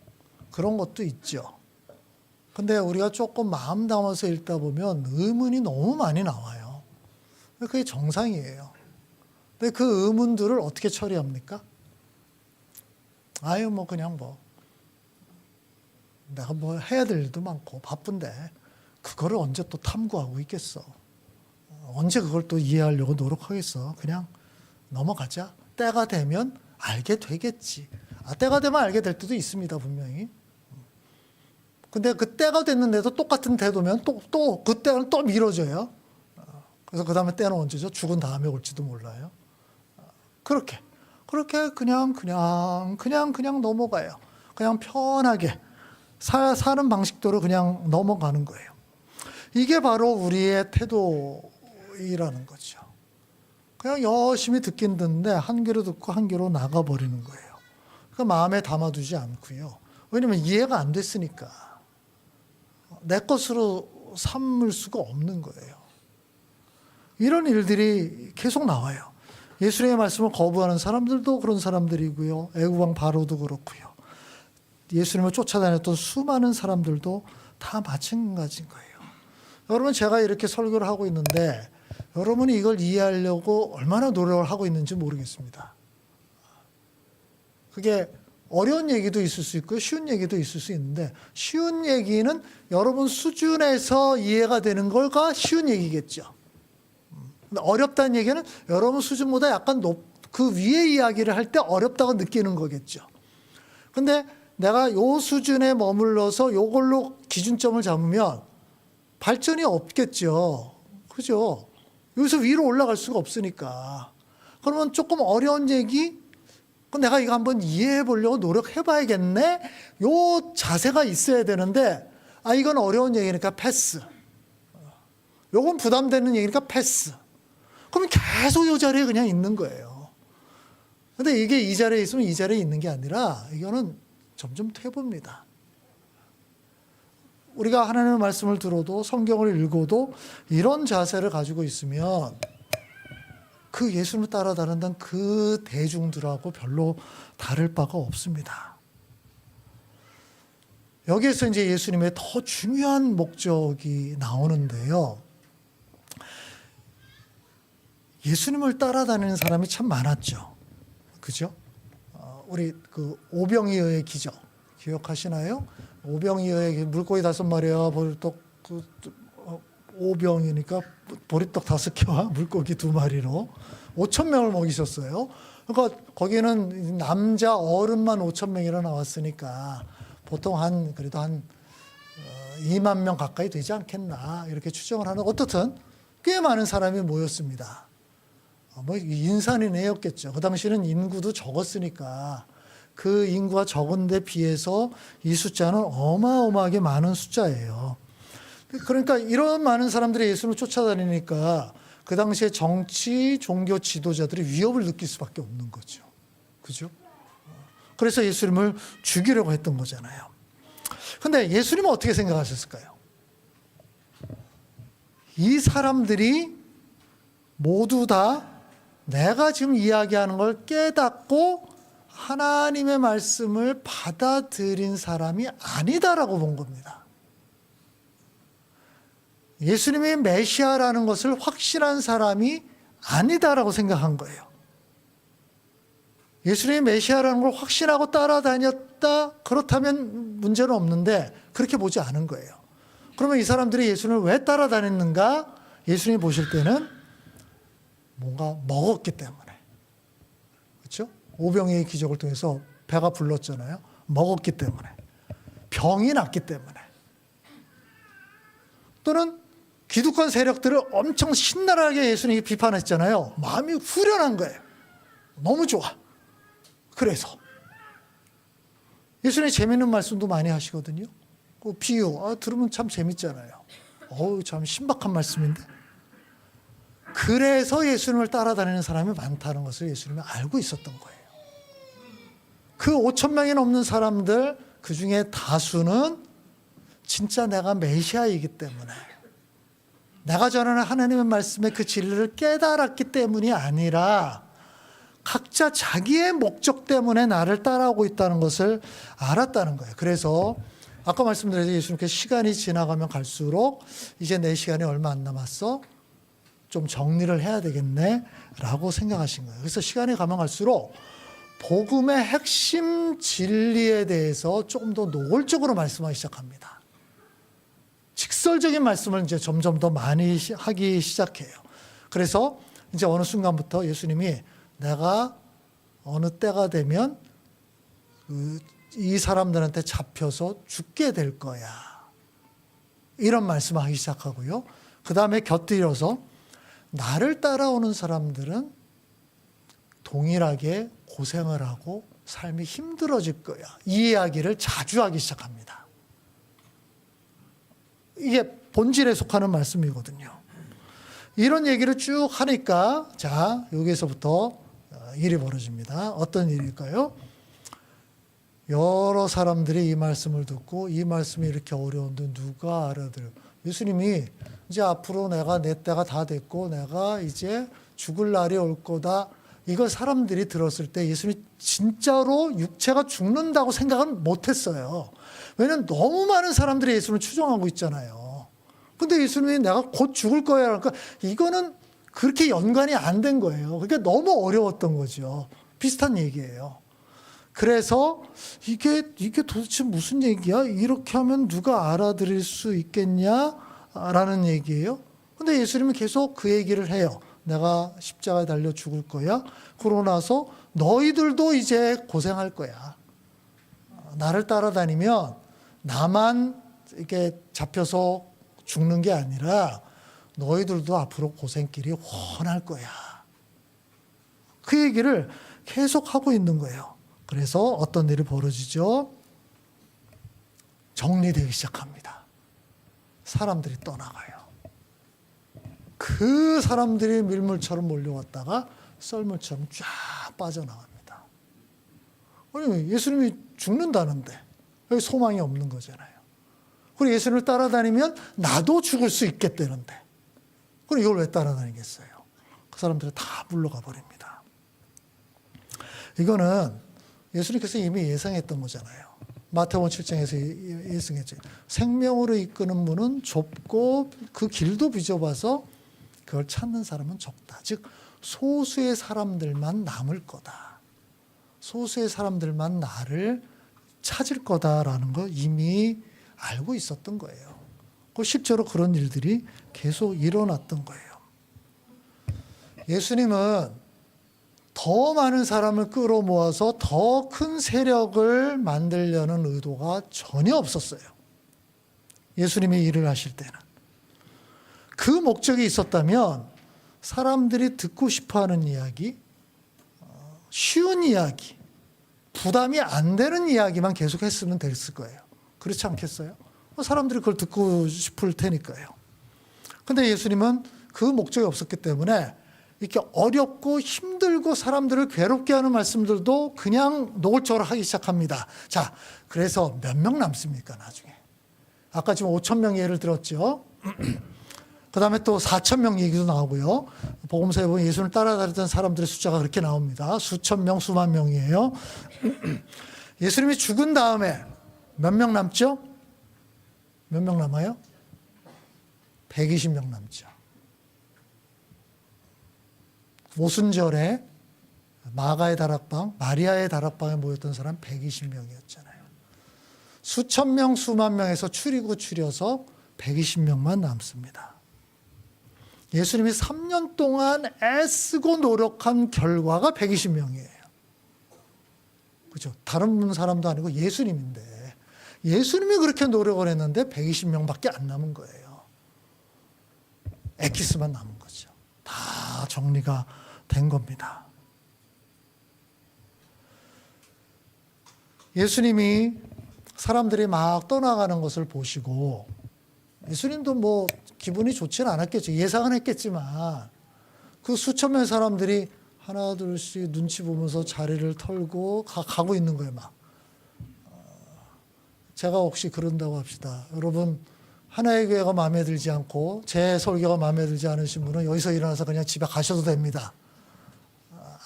그런 것도 있죠. 근데 우리가 조금 마음 담아서 읽다 보면 의문이 너무 많이 나와요. 그게 정상이에요. 근데 그 의문들을 어떻게 처리합니까? 아유, 그냥 내가 해야 될 일도 많고 바쁜데 그거를 언제 또 탐구하고 있겠어. 언제 그걸 또 이해하려고 노력하겠어. 그냥 넘어가자. 때가 되면 알게 되겠지. 때가 되면 알게 될 때도 있습니다, 분명히. 근데 그 때가 됐는데도 똑같은 태도면 또 그 때는 또 미뤄져요. 그래서 그 다음에 때는 언제죠? 죽은 다음에 올지도 몰라요. 그렇게 그냥 넘어가요. 그냥 편하게 사는 방식대로 그냥 넘어가는 거예요. 이게 바로 우리의 태도이라는 거죠. 그냥 열심히 듣긴 듣는데 한 귀로 듣고 한 귀로 나가버리는 거예요. 그러니까 마음에 담아두지 않고요. 왜냐면 이해가 안 됐으니까. 내 것으로 삼을 수가 없는 거예요. 이런 일들이 계속 나와요. 예수님의 말씀을 거부하는 사람들도 그런 사람들이고요. 애국왕 바로도 그렇고요. 예수님을 쫓아다녔던 수많은 사람들도 다 마찬가지인 거예요. 여러분 제가 이렇게 설교를 하고 있는데 여러분이 이걸 이해하려고 얼마나 노력을 하고 있는지 모르겠습니다. 그게 어려운 얘기도 있을 수 있고 쉬운 얘기도 있을 수 있는데 쉬운 얘기는 여러분 수준에서 이해가 되는 걸가 쉬운 얘기겠죠. 근데 어렵다는 얘기는 여러분 수준보다 약간 그 위에 이야기를 할 때 어렵다고 느끼는 거겠죠. 근데 내가 요 수준에 머물러서 요걸로 기준점을 잡으면 발전이 없겠죠. 그죠? 여기서 위로 올라갈 수가 없으니까. 그러면 조금 어려운 얘기, 내가 이거 한번 이해해 보려고 노력해 봐야겠네? 요 자세가 있어야 되는데, 이건 어려운 얘기니까 패스. 요건 부담되는 얘기니까 패스. 그러면 계속 이 자리에 그냥 있는 거예요. 근데 이게 이 자리에 있으면 이 자리에 있는 게 아니라, 이거는 점점 퇴보입니다. 우리가 하나님의 말씀을 들어도 성경을 읽어도 이런 자세를 가지고 있으면 그 예수님을 따라다닌다는 그 대중들하고 별로 다를 바가 없습니다. 여기에서 이제 예수님의 더 중요한 목적이 나오는데요. 예수님을 따라다니는 사람이 참 많았죠. 그죠? 우리 그 오병이어의 기적 기억하시나요? 오병이어의 물고기 5마리와 보리떡 5병이니까 보리떡 5개와 물고기 2마리로 5,000명을 먹이셨어요. 그러니까 거기는 남자 어른만 5,000명이나 나왔으니까 보통 그래도 한 2만 명 가까이 되지 않겠나 이렇게 추정을 하는, 어떻든 꽤 많은 사람이 모였습니다. 인산인해였겠죠. 그 당시에는 인구도 적었으니까 그 인구가 적은 데 비해서 이 숫자는 어마어마하게 많은 숫자예요. 그러니까 이런 많은 사람들이 예수님을 쫓아다니니까 그 당시에 정치, 종교 지도자들이 위협을 느낄 수밖에 없는 거죠. 그죠? 그래서 예수님을 죽이려고 했던 거잖아요. 근데 예수님은 어떻게 생각하셨을까요? 이 사람들이 모두 다 내가 지금 이야기하는 걸 깨닫고 하나님의 말씀을 받아들인 사람이 아니다라고 본 겁니다. 예수님이 메시아라는 것을 확신한 사람이 아니다라고 생각한 거예요. 예수님이 메시아라는 걸 확신하고 따라다녔다? 그렇다면 문제는 없는데 그렇게 보지 않은 거예요. 그러면 이 사람들이 예수님을 왜 따라다녔는가? 예수님이 보실 때는 뭔가 먹었기 때문에. 그렇죠? 오병이의 기적을 통해서 배가 불렀잖아요. 먹었기 때문에. 병이 났기 때문에. 또는 기득권 세력들을 엄청 신랄하게 예수님이 비판했잖아요. 마음이 후련한 거예요. 너무 좋아. 그래서 예수님이 재미있는 말씀도 많이 하시거든요. 그 비유 들으면 참 재밌잖아요. 참 신박한 말씀인데. 그래서 예수님을 따라다니는 사람이 많다는 것을 예수님이 알고 있었던 거예요. 그 5천 명이 넘는 사람들 그 중에 다수는 진짜 내가 메시아이기 때문에 내가 전하는 하나님의 말씀의 그 진리를 깨달았기 때문이 아니라 각자 자기의 목적 때문에 나를 따라오고 있다는 것을 알았다는 거예요. 그래서 아까 말씀드렸듯이 예수님께서 시간이 지나가면 갈수록 이제 내 시간이 얼마 안 남았어. 좀 정리를 해야 되겠네 라고 생각하신 거예요. 그래서 시간이 가면 갈수록 복음의 핵심 진리에 대해서 조금 더 노골적으로 말씀하기 시작합니다. 직설적인 말씀을 이제 점점 더 많이 하기 시작해요. 그래서 이제 어느 순간부터 예수님이 내가 어느 때가 되면 이 사람들한테 잡혀서 죽게 될 거야. 이런 말씀을 하기 시작하고요. 그 다음에 곁들여서 나를 따라오는 사람들은 동일하게 고생을 하고 삶이 힘들어질 거야. 이 이야기를 자주 하기 시작합니다. 이게 본질에 속하는 말씀이거든요. 이런 얘기를 쭉 하니까 자, 여기에서부터 일이 벌어집니다. 어떤 일일까요? 여러 사람들이 이 말씀을 듣고 이 말씀이 이렇게 어려운데 누가 알아들어? 예수님이 이제 앞으로 내 때가 다 됐고 내가 이제 죽을 날이 올 거다. 이걸 사람들이 들었을 때 예수님이 진짜로 육체가 죽는다고 생각은 못했어요. 왜냐하면 너무 많은 사람들이 예수님을 추종하고 있잖아요. 근데 예수님이 내가 곧 죽을 거야. 그러니까 이거는 그렇게 연관이 안 된 거예요. 그게 너무 어려웠던 거죠. 비슷한 얘기예요. 그래서 이게 도대체 무슨 얘기야? 이렇게 하면 누가 알아들을 수 있겠냐라는 얘기예요. 근데 예수님은 계속 그 얘기를 해요. 내가 십자가에 달려 죽을 거야. 그러고 나서 너희들도 이제 고생할 거야. 나를 따라다니면 나만 이렇게 잡혀서 죽는 게 아니라 너희들도 앞으로 고생길이 훤할 거야. 그 얘기를 계속 하고 있는 거예요. 그래서 어떤 일이 벌어지죠? 정리되기 시작합니다. 사람들이 떠나가요. 그 사람들이 밀물처럼 몰려왔다가 썰물처럼 쫙 빠져나갑니다. 아니, 예수님이 죽는다는데 여기 소망이 없는 거잖아요. 그리고 예수님을 따라다니면 나도 죽을 수 있겠다는데 그럼 이걸 왜 따라다니겠어요? 그 사람들이 다 물러가 버립니다. 이거는 예수님께서 이미 예상했던 거잖아요. 마태복음 7장에서 예상했죠. 생명으로 이끄는 문은 좁고 그 길도 비좁아서 그걸 찾는 사람은 적다. 즉 소수의 사람들만 남을 거다. 소수의 사람들만 나를 찾을 거다라는 거 이미 알고 있었던 거예요. 실제로 그런 일들이 계속 일어났던 거예요. 예수님은 더 많은 사람을 끌어모아서 더 큰 세력을 만들려는 의도가 전혀 없었어요. 예수님이 일을 하실 때는. 그 목적이 있었다면 사람들이 듣고 싶어하는 이야기, 쉬운 이야기, 부담이 안 되는 이야기만 계속 했으면 됐을 거예요. 그렇지 않겠어요? 사람들이 그걸 듣고 싶을 테니까요. 근데 예수님은 그 목적이 없었기 때문에 이렇게 어렵고 힘들고 사람들을 괴롭게 하는 말씀들도 그냥 노골적으로 하기 시작합니다. 자, 그래서 몇 명 남습니까, 나중에? 아까 지금 5천 명 예를 들었죠. 그 다음에 또 4천 명 얘기도 나오고요. 복음서에 보면 예수님을 따라다녔던 사람들의 숫자가 그렇게 나옵니다. 수천 명, 수만 명이에요. 예수님이 죽은 다음에 몇 명 남죠? 몇 명 남아요? 120명 남죠. 오순절에 마가의 다락방, 마리아의 다락방에 모였던 사람 120명이었잖아요. 수천 명, 수만 명에서 추리고 추려서 120명만 남습니다. 예수님이 3년 동안 애쓰고 노력한 결과가 120명이에요. 그죠? 다른 사람도 아니고 예수님인데 예수님이 그렇게 노력을 했는데 120명밖에 안 남은 거예요. 엑기스만 남은 거죠. 다 정리가 된 겁니다. 예수님이 사람들이 막 떠나가는 것을 보시고 예수님도 뭐 기분이 좋지는 않았겠죠. 예상은 했겠지만 그 수천 명의 사람들이 하나 둘씩 눈치 보면서 자리를 털고 가고 있는 거예요. 막. 제가 혹시 그런다고 합시다. 여러분 하나의 교회가 마음에 들지 않고 제 설교가 마음에 들지 않으신 분은 여기서 일어나서 그냥 집에 가셔도 됩니다.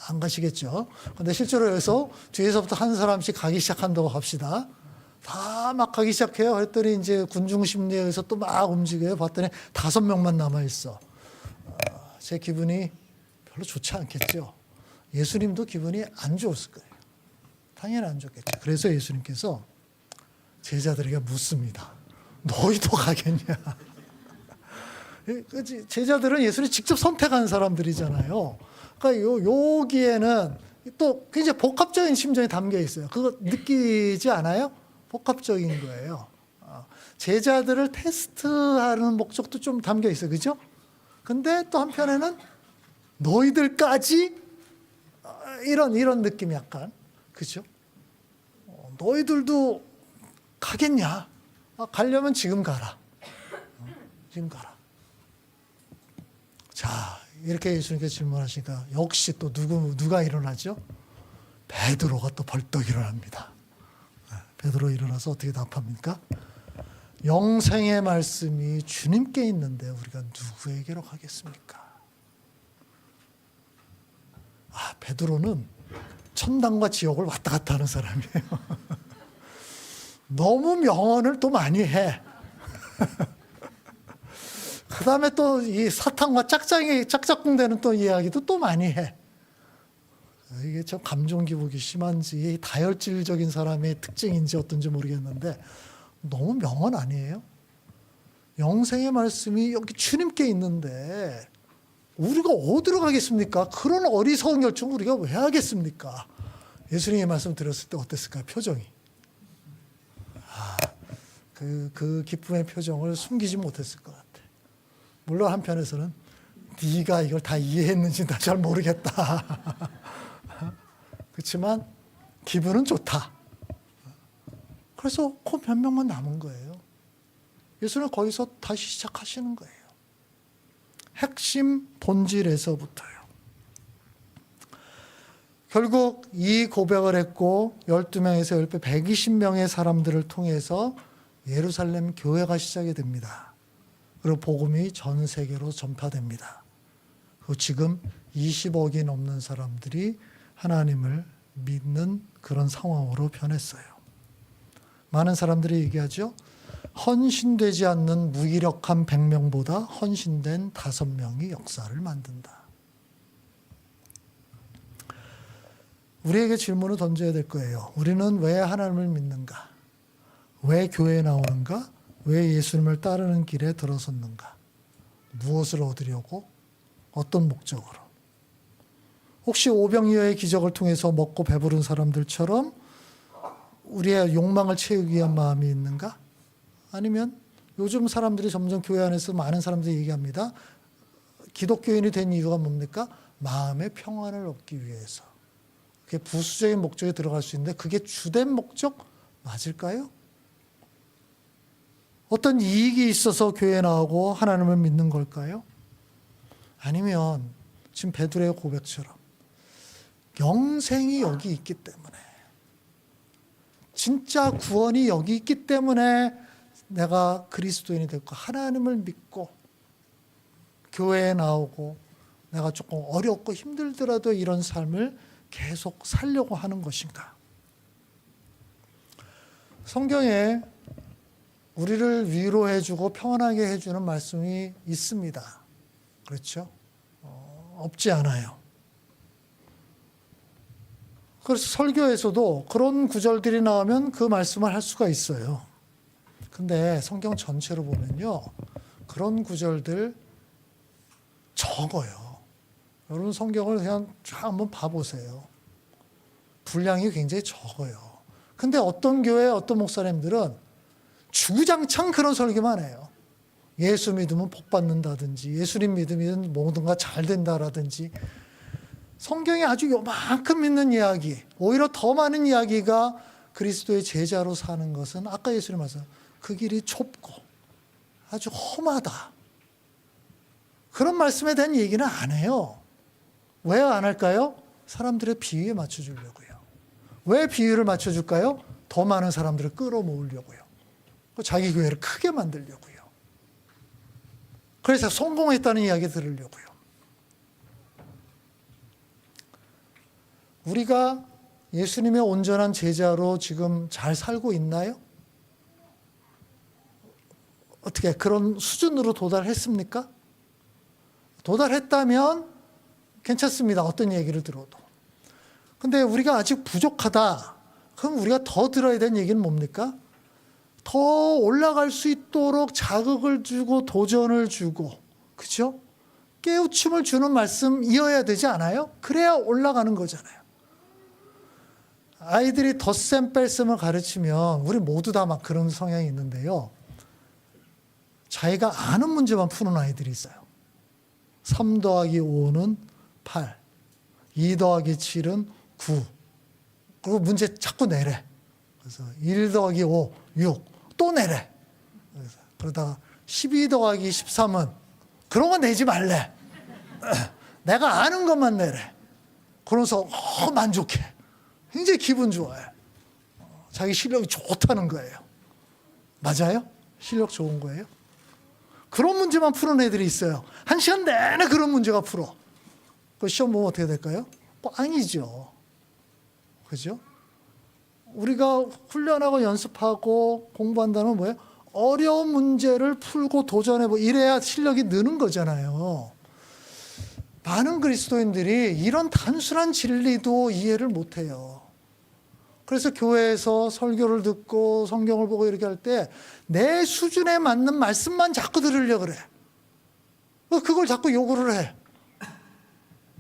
안 가시겠죠. 근데 실제로 여기서 뒤에서부터 한 사람씩 가기 시작한다고 합시다. 다 막 가기 시작해요. 그랬더니 이제 군중 심리에 의해서 또 막 움직여요. 봤더니 5명만 남아있어. 제 기분이 별로 좋지 않겠죠. 예수님도 기분이 안 좋았을 거예요. 당연히 안 좋겠죠. 그래서 예수님께서 제자들에게 묻습니다. 너희도 가겠냐? 제자들은 예수님 직접 선택한 사람들이잖아요. 그러니까 여기에는 또 굉장히 복합적인 심정이 담겨 있어요. 그거 느끼지 않아요? 복합적인 거예요. 제자들을 테스트하는 목적도 좀 담겨 있어요. 그죠? 근데 또 한편에는 너희들까지 이런 느낌이 약간 그죠? 너희들도 가겠냐? 가려면 지금 가라. 지금 가라. 자, 이렇게 예수님께서 질문하시니까 역시 또 누가 일어나죠? 베드로가 또 벌떡 일어납니다. 베드로 일어나서 어떻게 답합니까? 영생의 말씀이 주님께 있는데 우리가 누구에게로 가겠습니까? 베드로는 천당과 지옥을 왔다 갔다 하는 사람이에요. 너무 명언을 또 많이 해. 그 다음에 또 이 사탄과 짝짝꿍되는 또 이야기도 또 많이 해. 이게 참 감정 기복이 심한지 다혈질적인 사람의 특징인지 어떤지 모르겠는데 너무 명언 아니에요? 영생의 말씀이 여기 주님께 있는데 우리가 어디로 가겠습니까? 그런 어리석은 결정을 우리가 왜 하겠습니까? 예수님의 말씀 들었을 때 어땠을까요? 표정이. 그 기쁨의 표정을 숨기지 못했을 것 같아. 물론 한편에서는 네가 이걸 다 이해했는지 나 잘 모르겠다. 그렇지만 기분은 좋다. 그래서 그 몇 명만 남은 거예요. 예수는 거기서 다시 시작하시는 거예요. 핵심 본질에서부터요. 결국 이 고백을 했고 12명에서 10배 120명의 사람들을 통해서 예루살렘 교회가 시작이 됩니다. 그리고 복음이 전 세계로 전파됩니다. 그리고 지금 20억이 넘는 사람들이 하나님을 믿는 그런 상황으로 변했어요. 많은 사람들이 얘기하죠. 헌신되지 않는 무기력한 100명보다 헌신된 5명이 역사를 만든다. 우리에게 질문을 던져야 될 거예요. 우리는 왜 하나님을 믿는가? 왜 교회에 나오는가? 왜 예수님을 따르는 길에 들어섰는가? 무엇을 얻으려고? 어떤 목적으로? 혹시 오병이어의 기적을 통해서 먹고 배부른 사람들처럼 우리의 욕망을 채우기 위한 마음이 있는가? 아니면 요즘 사람들이 점점 교회 안에서 많은 사람들이 얘기합니다. 기독교인이 된 이유가 뭡니까? 마음의 평안을 얻기 위해서. 그게 부수적인 목적에 들어갈 수 있는데 그게 주된 목적 맞을까요? 어떤 이익이 있어서 교회에 나오고 하나님을 믿는 걸까요? 아니면 지금 베드로의 고백처럼 영생이 여기 있기 때문에 진짜 구원이 여기 있기 때문에 내가 그리스도인이 됐고 하나님을 믿고 교회에 나오고 내가 조금 어렵고 힘들더라도 이런 삶을 계속 살려고 하는 것인가? 성경에 우리를 위로해주고 평안하게 해주는 말씀이 있습니다. 그렇죠? 없지 않아요. 그래서 설교에서도 그런 구절들이 나오면 그 말씀을 할 수가 있어요. 근데 성경 전체로 보면요. 그런 구절들 적어요. 여러분 성경을 그냥 쫙 한번 봐보세요. 분량이 굉장히 적어요. 근데 어떤 교회 어떤 목사님들은 주구장창 그런 설교만 해요. 예수 믿으면 복 받는다든지 예수님 믿으면 뭐든가 잘 된다라든지 성경에 아주 요만큼 믿는 이야기, 오히려 더 많은 이야기가 그리스도의 제자로 사는 것은 아까 예수님 말씀 그 길이 좁고 아주 험하다. 그런 말씀에 대한 얘기는 안 해요. 왜 안 할까요? 사람들의 비유에 맞춰주려고요. 왜 비유를 맞춰줄까요? 더 많은 사람들을 끌어모으려고요. 자기 교회를 크게 만들려고요. 그래서 성공했다는 이야기 들으려고요. 우리가 예수님의 온전한 제자로 지금 잘 살고 있나요? 어떻게 그런 수준으로 도달했습니까? 도달했다면 괜찮습니다. 어떤 얘기를 들어도. 근데 우리가 아직 부족하다. 그럼 우리가 더 들어야 되는 얘기는 뭡니까? 더 올라갈 수 있도록 자극을 주고 도전을 주고, 그죠? 깨우침을 주는 말씀이어야 되지 않아요? 그래야 올라가는 거잖아요. 아이들이 덧셈 뺄셈을 가르치면 우리 모두 다 막 그런 성향이 있는데요. 자기가 아는 문제만 푸는 아이들이 있어요. 3 더하기 5는 8, 2 더하기 7은 9. 그리고 문제 자꾸 내래. 그래서 1 더하기 5, 6. 또 내래. 그러다가 12 더하기 13은 그런 거 내지 말래. 내가 아는 것만 내래. 그러면서 만족해. 굉장히 기분 좋아요. 자기 실력이 좋다는 거예요. 맞아요? 실력 좋은 거예요? 그런 문제만 푸는 애들이 있어요. 1시간 내내 그런 문제가 풀어. 그 시험 보면 어떻게 될까요? 꽝이죠. 그죠? 우리가 훈련하고 연습하고 공부한다는 뭐예요? 어려운 문제를 풀고 도전해보고 이래야 실력이 느는 거잖아요. 많은 그리스도인들이 이런 단순한 진리도 이해를 못해요. 그래서 교회에서 설교를 듣고 성경을 보고 이렇게 할 때 내 수준에 맞는 말씀만 자꾸 들으려고 그래. 그걸 자꾸 요구를 해.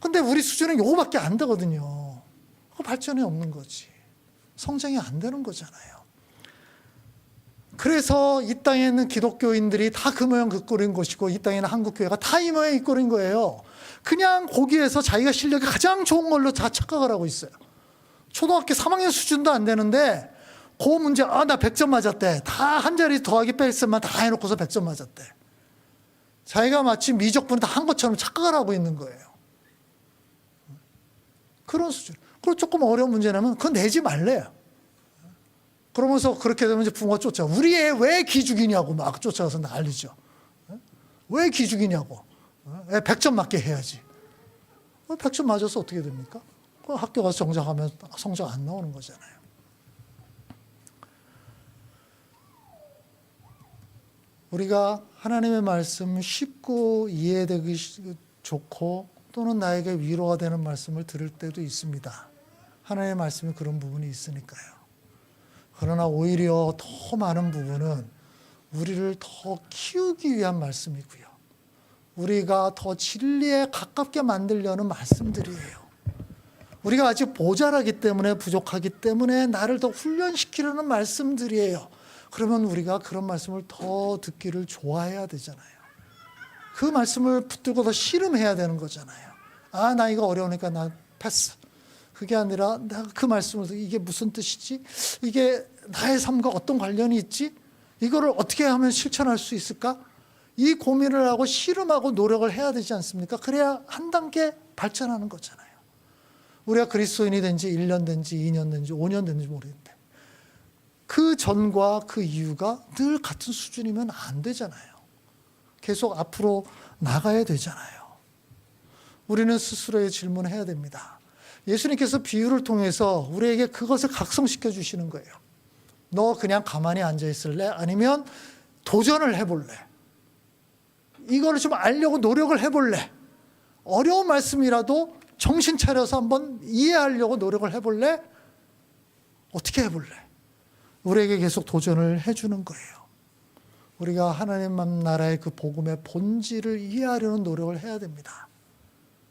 근데 우리 수준은 요거밖에 안 되거든요. 그 발전이 없는 거지. 성장이 안 되는 거잖아요. 그래서 이 땅에 있는 기독교인들이 다 그 모양 그 꼴인 것이고 이 땅에 있는 한국교회가 다 이 모양 이 꼴인 거예요. 그냥 거기에서 자기가 실력이 가장 좋은 걸로 다 착각을 하고 있어요. 초등학교 3학년 수준도 안 되는데 그 문제 나 100점 맞았대. 다 한 자리 더하기 뺄셈만 다 해놓고서 100점 맞았대. 자기가 마치 미적분을 다 한 것처럼 착각을 하고 있는 거예요. 그런 수준. 그리고 조금 어려운 문제 내면 그거 내지 말래요. 그러면서 그렇게 되면 이제 부모가 쫓아. 우리 애 왜 기죽이냐고 막 쫓아가서 난리죠. 왜 기죽이냐고. 애 100점 맞게 해야지. 100점 맞아서 어떻게 됩니까? 학교 가서 정정하면 성적 안 나오는 거잖아요. 우리가 하나님의 말씀 쉽고 이해되기 좋고 또는 나에게 위로가 되는 말씀을 들을 때도 있습니다. 하나님의 말씀이 그런 부분이 있으니까요. 그러나 오히려 더 많은 부분은 우리를 더 키우기 위한 말씀이고요. 우리가 더 진리에 가깝게 만들려는 말씀들이에요. 우리가 아직 모자라기 때문에 부족하기 때문에 나를 더 훈련시키려는 말씀들이에요. 그러면 우리가 그런 말씀을 더 듣기를 좋아해야 되잖아요. 그 말씀을 붙들고 더 씨름해야 되는 거잖아요. 나 이거 어려우니까 나 패스. 그게 아니라 내가 그 말씀을 이게 무슨 뜻이지? 이게 나의 삶과 어떤 관련이 있지? 이거를 어떻게 하면 실천할 수 있을까? 이 고민을 하고 씨름하고 노력을 해야 되지 않습니까? 그래야 한 단계 발전하는 거잖아요. 우리가 그리스도인이 된 지 1년 된 지 2년 된 지 5년 된 지 모르겠는데 그 전과 그 이유가 늘 같은 수준이면 안 되잖아요. 계속 앞으로 나가야 되잖아요. 우리는 스스로의 질문을 해야 됩니다. 예수님께서 비유를 통해서 우리에게 그것을 각성시켜 주시는 거예요. 너 그냥 가만히 앉아 있을래? 아니면 도전을 해볼래? 이거를 좀 알려고 노력을 해볼래? 어려운 말씀이라도 정신 차려서 한번 이해하려고 노력을 해볼래? 어떻게 해볼래? 우리에게 계속 도전을 해주는 거예요. 우리가 하나님 나라의 그 복음의 본질을 이해하려는 노력을 해야 됩니다.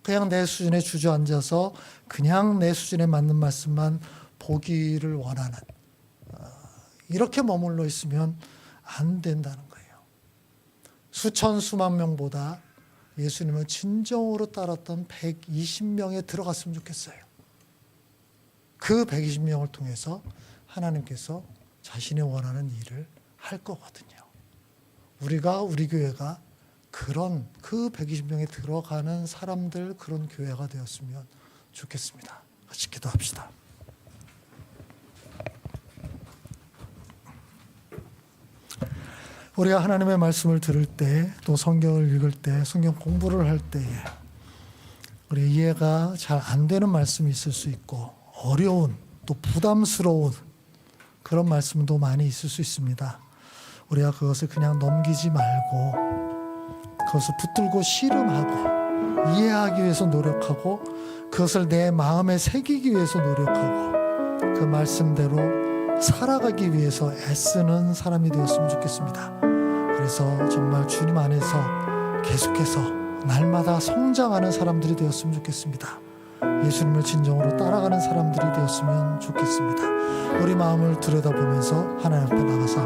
그냥 내 수준에 주저앉아서 그냥 내 수준에 맞는 말씀만 보기를 원하는, 이렇게 머물러 있으면 안 된다는 거예요. 수천 수만 명보다 예수님을 진정으로 따랐던 120명에 들어갔으면 좋겠어요. 그 120명을 통해서 하나님께서 자신이 원하는 일을 할 거거든요. 우리 교회가 그런 그 120명에 들어가는 사람들, 그런 교회가 되었으면 좋겠습니다. 같이 기도합시다. 우리가 하나님의 말씀을 들을 때, 또 성경을 읽을 때, 성경 공부를 할 때에 우리 이해가 잘 안 되는 말씀이 있을 수 있고, 어려운, 또 부담스러운 그런 말씀도 많이 있을 수 있습니다. 우리가 그것을 그냥 넘기지 말고 그것을 붙들고 씨름하고 이해하기 위해서 노력하고 그것을 내 마음에 새기기 위해서 노력하고 그 말씀대로 살아가기 위해서 애쓰는 사람이 되었으면 좋겠습니다. 그래서 정말 주님 안에서 계속해서 날마다 성장하는 사람들이 되었으면 좋겠습니다. 예수님을 진정으로 따라가는 사람들이 되었으면 좋겠습니다. 우리 마음을 들여다보면서 하나님 앞에 나가서